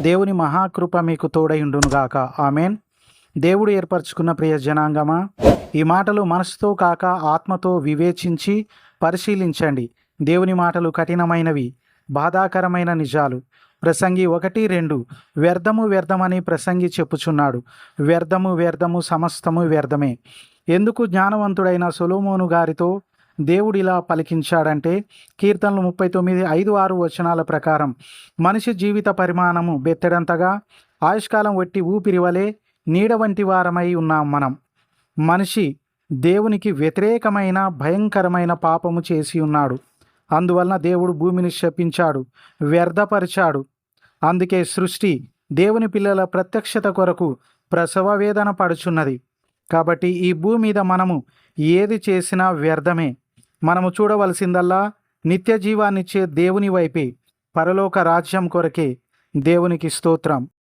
దేవుని మహాకృప మీకు తోడైండునుగాక. ఆమెన్. దేవుడు ఏర్పరచుకున్న ప్రియ జనాంగమా, ఈ మాటలు మనసుతో కాక ఆత్మతో వివేచించి పరిశీలించండి. దేవుని మాటలు కఠినమైనవి, బాధాకరమైన నిజాలు. ప్రసంగి 1:2 వ్యర్థము వ్యర్థమని ప్రసంగి చెప్పుచున్నాడు. వ్యర్థము వ్యర్థము సమస్తము వ్యర్థమే. ఎందుకు జ్ఞానవంతుడైన సొలొమోను గారితో దేవుడిలా పలికించాడంటే, కీర్తనలు 39:5-6 వచనాల ప్రకారం మనిషి జీవిత పరిమాణము బెత్తడంతగా, ఆయుష్కాలం వట్టి ఊపిరి వలె నీడ వంటి వారమై ఉన్నాం మనం. మనిషి దేవునికి వ్యతిరేకమైన భయంకరమైన పాపము చేసి ఉన్నాడు. అందువలన దేవుడు భూమిని శపించాడు, వ్యర్థపరిచాడు. అందుకే సృష్టి దేవుని పిల్లల ప్రత్యక్షత కొరకు ప్రసవ వేదన పడుచున్నది. కాబట్టి ఈ భూమి మీద మనము ఏది చేసినా వ్యర్థమే. మనము చూడవలసిందల్లా నిత్య జీవాన్నిచ్చే దేవుని వైపే, పరలోక రాజ్యం కొరకే. దేవునికి స్తోత్రం.